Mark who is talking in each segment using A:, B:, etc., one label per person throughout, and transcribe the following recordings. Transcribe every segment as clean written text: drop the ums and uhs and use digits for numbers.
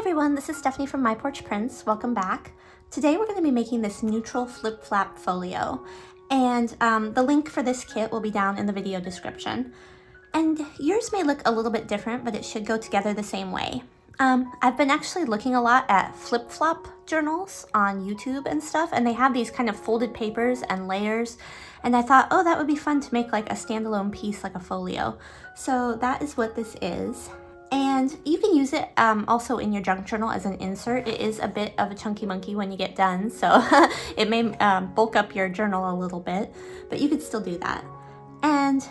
A: everyone, this is Stephanie from My Porch Prints. Welcome back. Today we're going to be making this neutral Flip Flap Folio, and the link for this kit will be down in the video description. And yours may look a little bit different, but it should go together the same way. I've been actually looking a lot at Flip Flap journals on YouTube and stuff, and they have these kind of folded papers and layers, and I thought, oh, that would be fun to make like a standalone piece, like a folio. So that is what this is. And you can use it also in your junk journal as an insert. It is a bit of a chunky monkey when you get done, so it may bulk up your journal a little bit, but you could still do that. And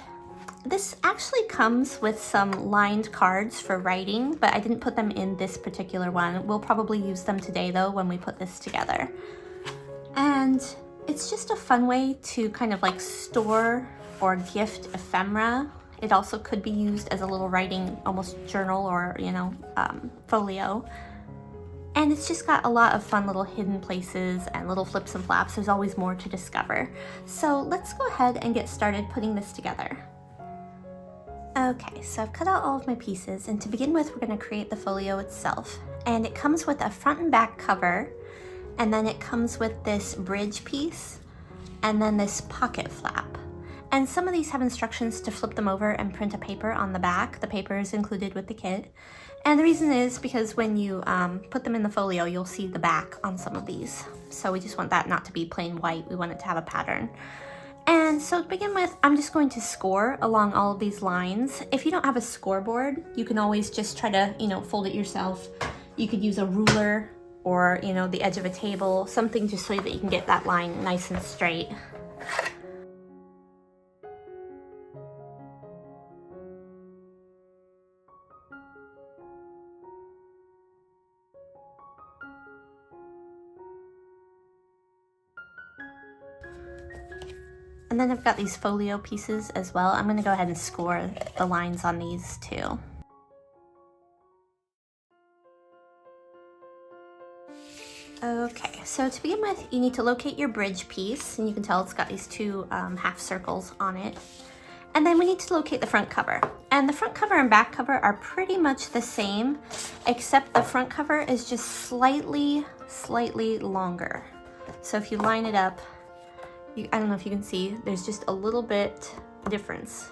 A: this actually comes with some lined cards for writing, but I didn't put them in this particular one. We'll probably use them today though when we put this together. And it's just a fun way to kind of like store or gift ephemera. It also could be used as a little writing, almost journal or, folio. And it's just got a lot of fun little hidden places and little flips and flaps. There's always more to discover. So let's go ahead and get started putting this together. Okay, so I've cut out all of my pieces, and to begin with, we're going to create the folio itself. And it comes with a front and back cover, and then it comes with this bridge piece, and then this pocket flap. And some of these have instructions to flip them over and print a paper on the back. The paper is included with the kit. And the reason is because when you put them in the folio, you'll see the back on some of these. So we just want that not to be plain white. We want it to have a pattern. And so to begin with, I'm just going to score along all of these lines. If you don't have a scoreboard, you can always just try to, fold it yourself. You could use a ruler or, the edge of a table, something just so that you can get that line nice and straight. And then I've got these folio pieces as well. I'm going to go ahead and score the lines on these too. Okay, so to begin with, you need to locate your bridge piece, and you can tell it's got these two half circles on it. And then we need to locate the front cover. And the front cover and back cover are pretty much the same, except the front cover is just slightly longer. So if you line it up, I don't know if you can see, there's just a little bit difference.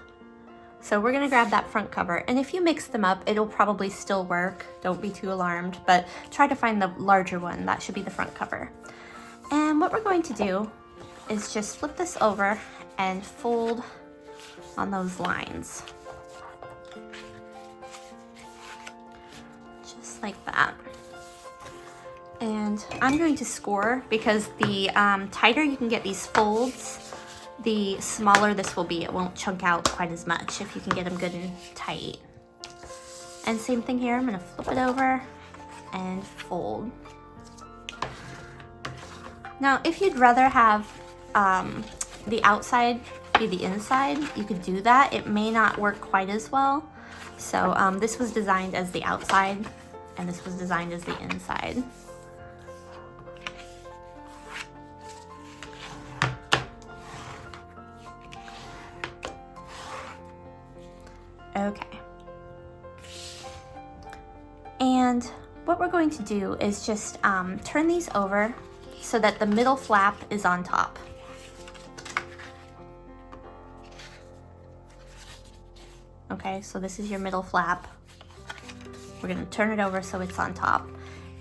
A: So we're gonna grab that front cover, and if you mix them up, it'll probably still work. Don't be too alarmed, but try to find the larger one. That should be the front cover. And what we're going to do is just flip this over and fold on those lines. Just like that. And I'm going to score because the tighter you can get these folds, the smaller this will be. It won't chunk out quite as much if you can get them good and tight. And same thing here, I'm gonna flip it over and fold. Now, if you'd rather have the outside be the inside, you could do that. It may not work quite as well. So this was designed as the outside, and this was designed as the inside. Okay, and what we're going to do is just turn these over so that the middle flap is on top. Okay, so this is your middle flap. We're going to turn it over so it's on top.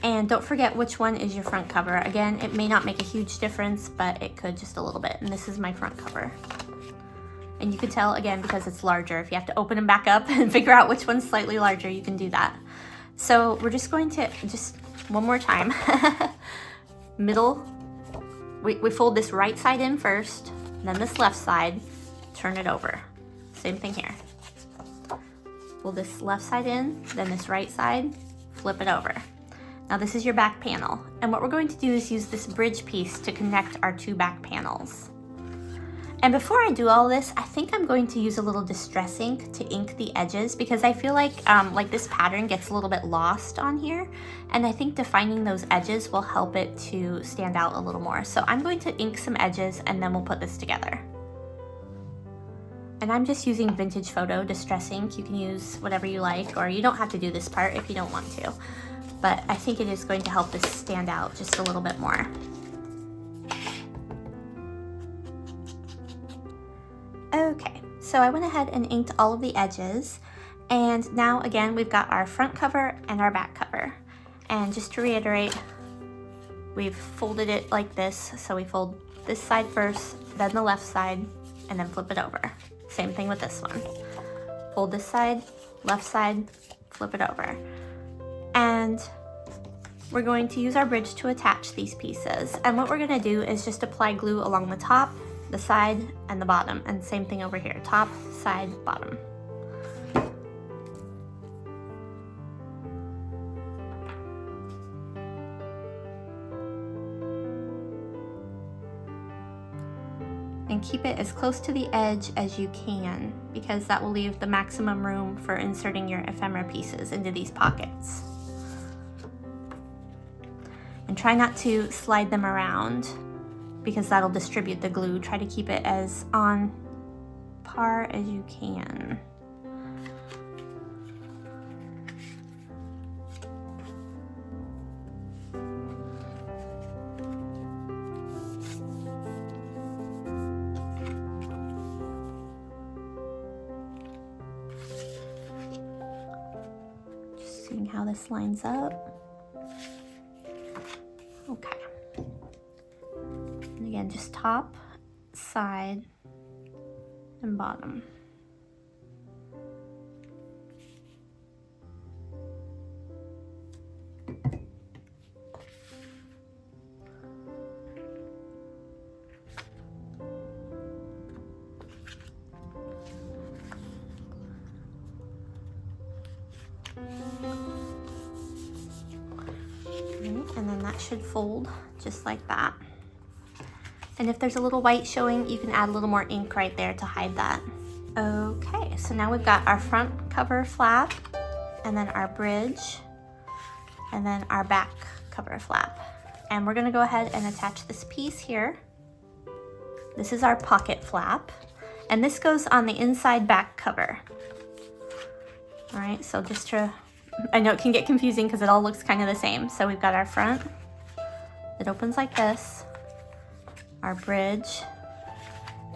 A: And don't forget which one is your front cover. Again, it may not make a huge difference, but it could just a little bit. And this is my front cover. And you can tell, again, because it's larger. If you have to open them back up and figure out which one's slightly larger, you can do that. So we're just going to, one more time. Middle, we fold this right side in first, then this left side, turn it over. Same thing here. Fold this left side in, then this right side, flip it over. Now this is your back panel. And what we're going to do is use this bridge piece to connect our two back panels. And before I do all this, I think I'm going to use a little distress ink to ink the edges, because I feel like this pattern gets a little bit lost on here. And I think defining those edges will help it to stand out a little more. So I'm going to ink some edges, and then we'll put this together. And I'm just using Vintage Photo Distress Ink. You can use whatever you like, or you don't have to do this part if you don't want to. but I think it is going to help this stand out just a little bit more. Okay, so I went ahead and inked all of the edges, and now again we've got our front cover and our back cover. And just to reiterate, we've folded it like this, so we fold this side first, then the left side, and then flip it over. Same thing with this one. Fold this side, left side, flip it over. And we're going to use our bridge to attach these pieces. And what we're gonna do is just apply glue along the top, the side, and the bottom. And same thing over here, top, side, bottom. And keep it as close to the edge as you can, because that will leave the maximum room for inserting your ephemera pieces into these pockets. And try not to slide them around, because that'll distribute the glue. Try to keep it as on par as you can. Just seeing how this lines up. Okay. And again, just top, side, and bottom. And then that should fold just like that. And if there's a little white showing, you can add a little more ink right there to hide that. Okay, so now we've got our front cover flap, and then our bridge, and then our back cover flap. And we're gonna go ahead and attach this piece here. This is our pocket flap, and this goes on the inside back cover. All right, so just to, I know it can get confusing because it all looks kind of the same. So we've got our front, it opens like this, our bridge,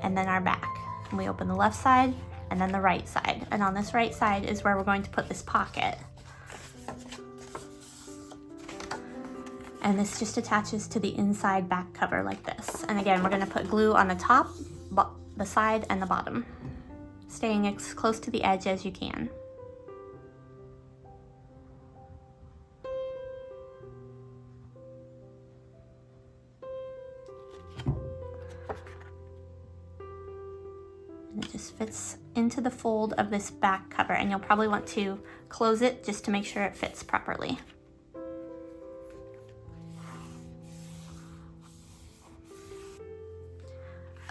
A: and then our back. And we open the left side and then the right side. And on this right side is where we're going to put this pocket. And this just attaches to the inside back cover like this. And again, we're gonna put glue on the top, the side, and the bottom, staying as close to the edge as you can. And it just fits into the fold of this back cover, and you'll probably want to close it just to make sure it fits properly.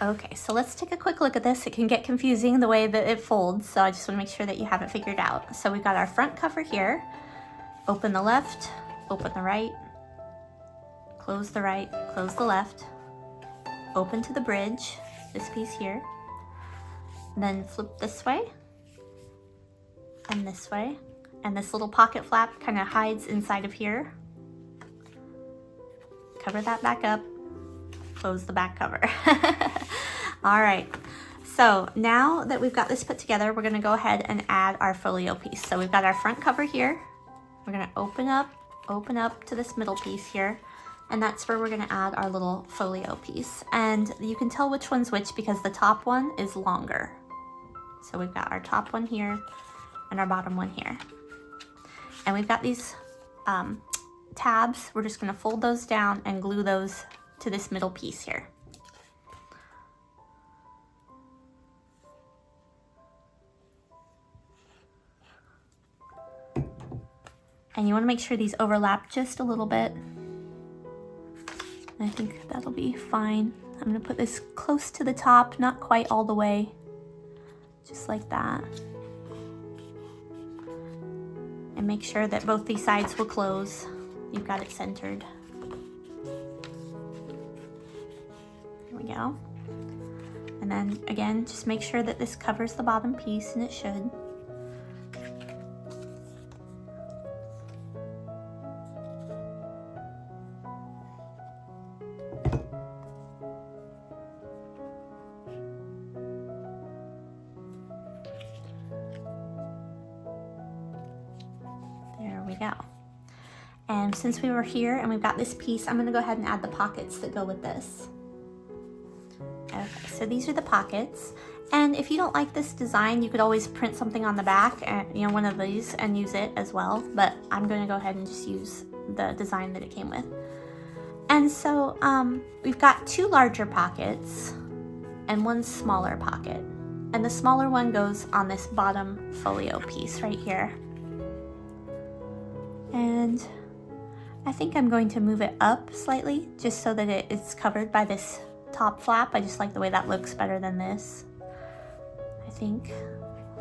A: Okay, so let's take a quick look at this. It can get confusing the way that it folds, so I just want to make sure that you have it figured out. So we've got our front cover here. Open the left, open the right, close the right, close the left, open to the bridge, this piece here, then flip this way and this way, and this little pocket flap kind of hides inside of here. Cover that back up, close the back cover. All right, so now that we've got this put together, we're gonna go ahead and add our folio piece. So we've got our front cover here. We're gonna open up to this middle piece here, and that's where we're gonna add our little folio piece. And you can tell which one's which because the top one is longer. So we've got our top one here and our bottom one here. And we've got these tabs. We're just gonna fold those down and glue those to this middle piece here. And you want to make sure these overlap just a little bit. I think that'll be fine. I'm going to put this close to the top, not quite all the way, just like that. And make sure that both these sides will close. You've got it centered. There we go. And then again, just make sure that this covers the bottom piece, and it should. we go. And since we were here and we've got this piece, I'm gonna go ahead and add the pockets that go with this. Okay, so these are the pockets. And if you don't like this design, you could always print something on the back, and, you know, one of these, and use it as well. But I'm gonna go ahead and just use the design that it came with. And so we've got 2 larger pockets and 1 smaller pocket. And the smaller one goes on this bottom folio piece right here. And I think I'm going to move it up slightly just so that it's covered by this top flap. I just like the way that looks better than this, I think.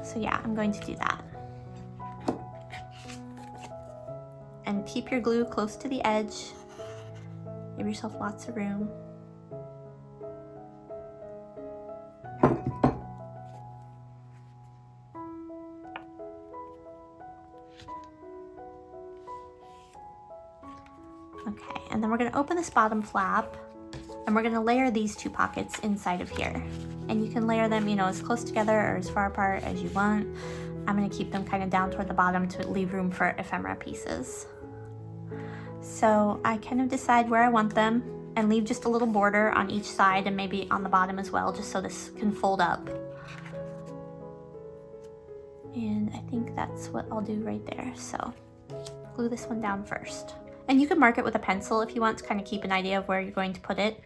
A: So yeah, I'm going to do that. And keep your glue close to the edge. Give yourself lots of room. Okay, and then we're going to open this bottom flap, and we're going to layer these 2 pockets inside of here. And you can layer them, you know, as close together or as far apart as you want. I'm going to keep them kind of down toward the bottom to leave room for ephemera pieces. So I kind of decide where I want them and leave just a little border on each side and maybe on the bottom as well, just so this can fold up. And I think that's what I'll do right there. So glue this one down first. And you can mark it with a pencil if you want to kind of keep an idea of where you're going to put it.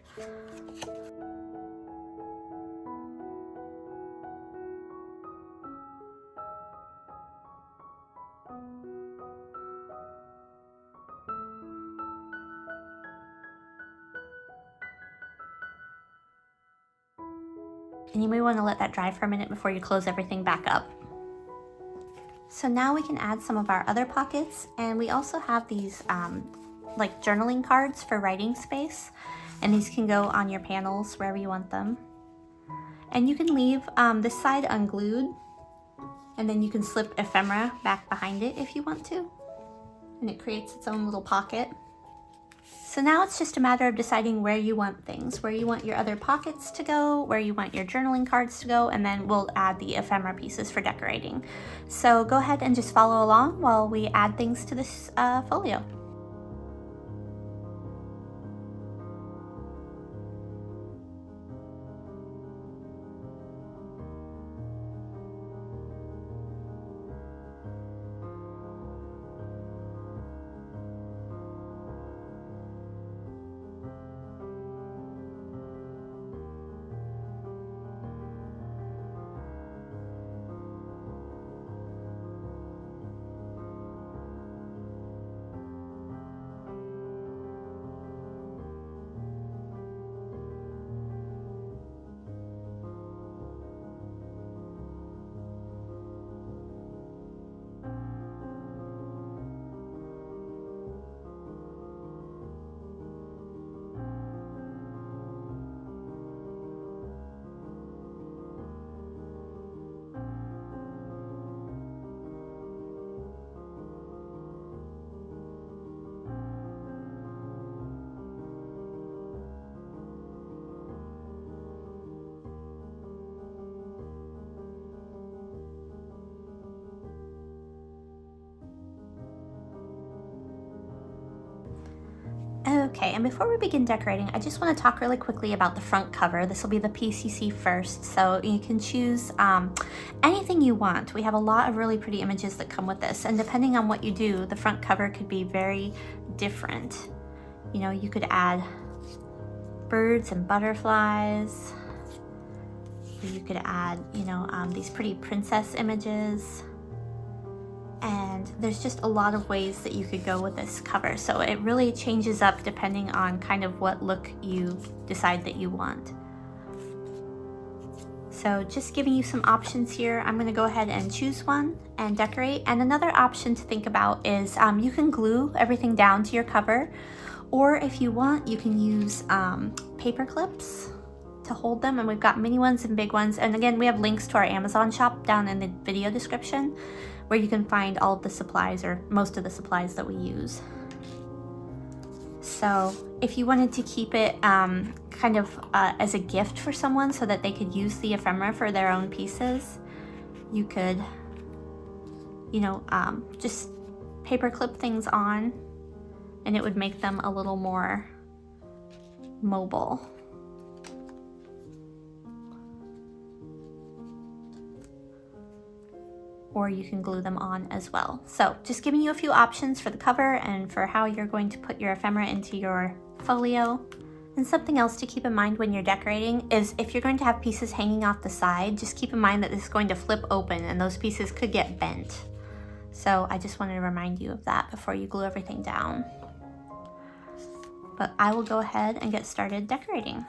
A: And you may want to let that dry for a minute before you close everything back up. So now we can add some of our other pockets, and we also have these like journaling cards for writing space, and these can go on your panels wherever you want them. And you can leave this side unglued, and then you can slip ephemera back behind it if you want to, and it creates its own little pocket. So now it's just a matter of deciding where you want things, where you want your other pockets to go, where you want your journaling cards to go, and then we'll add the ephemera pieces for decorating. So go ahead and just follow along while we add things to this folio. Okay, and before we begin decorating, I just want to talk really quickly about the front cover. This will be the piece you see first, so you can choose anything you want. We have a lot of really pretty images that come with this, and depending on what you do, the front cover could be very different. You know, you could add birds and butterflies. You could add, you know, these pretty princess images. And there's just a lot of ways that you could go with this cover. So it really changes up depending on kind of what look you decide that you want. So just giving you some options here. I'm gonna go ahead and choose one and decorate. And another option to think about is you can glue everything down to your cover, or if you want, you can use paper clips to hold them, and we've got mini ones and big ones. And again, we have links to our Amazon shop down in the video description, where you can find all of the supplies, or most of the supplies that we use. So if you wanted to keep it kind of as a gift for someone so that they could use the ephemera for their own pieces, you could, you know, just paper clip things on, and it would make them a little more mobile. Or you can glue them on as well. So just giving you a few options for the cover and for how you're going to put your ephemera into your folio. And something else to keep in mind when you're decorating is if you're going to have pieces hanging off the side, just keep in mind that this is going to flip open and those pieces could get bent. So I just wanted to remind you of that before you glue everything down. But I will go ahead and get started decorating.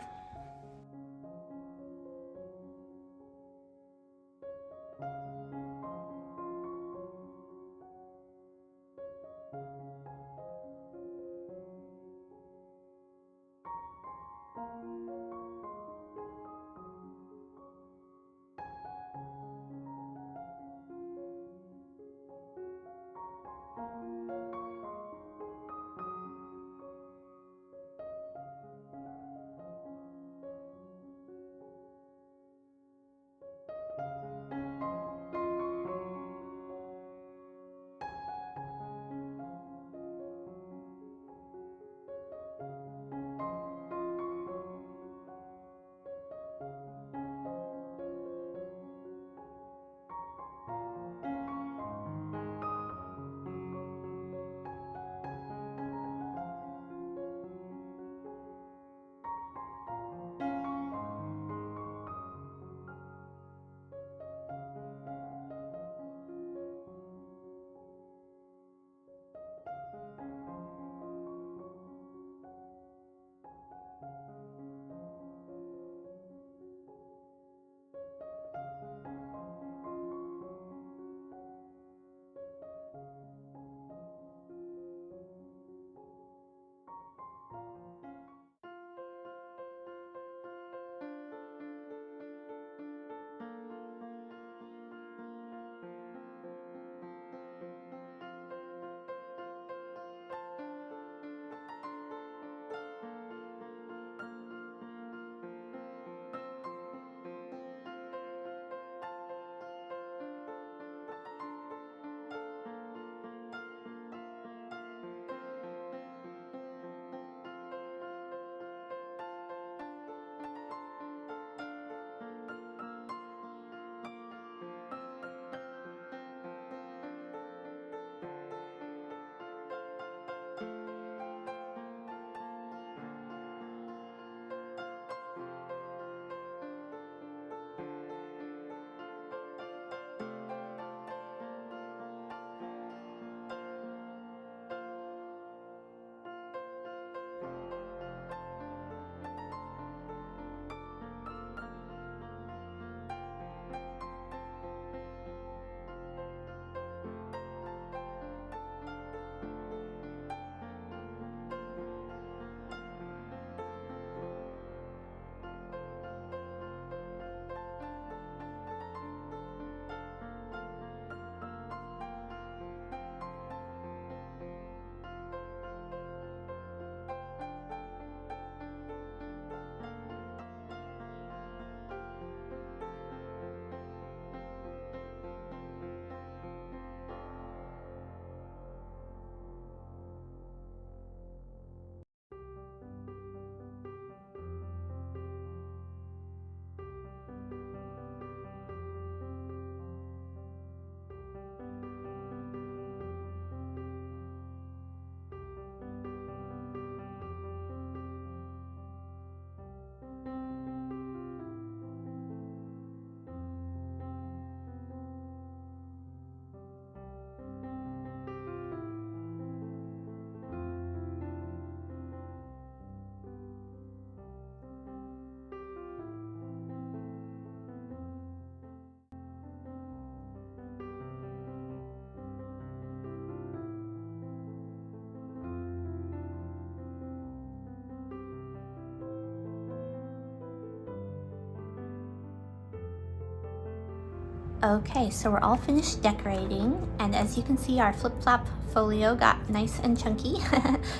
A: Okay, so we're all finished decorating, and as you can see, our Flip Flap Folio got nice and chunky.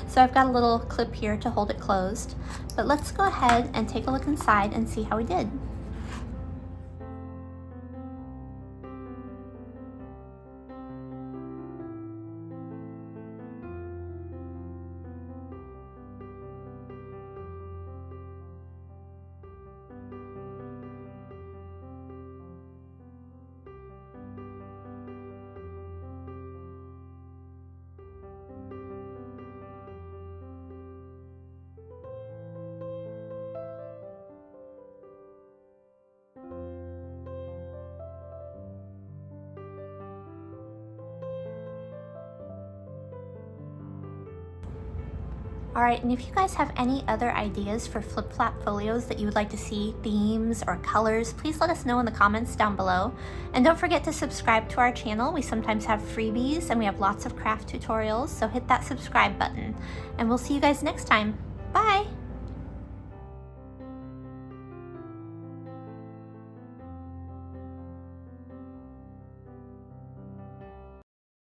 A: So I've got a little clip here to hold it closed. But let's go ahead and take a look inside and see how we did. Alright, and if you guys have any other ideas for Flip Flap folios that you would like to see, themes or colors, please let us know in the comments down below. And don't forget to subscribe to our channel. We sometimes have freebies and we have lots of craft tutorials, so hit that subscribe button. And we'll see you guys next time. Bye!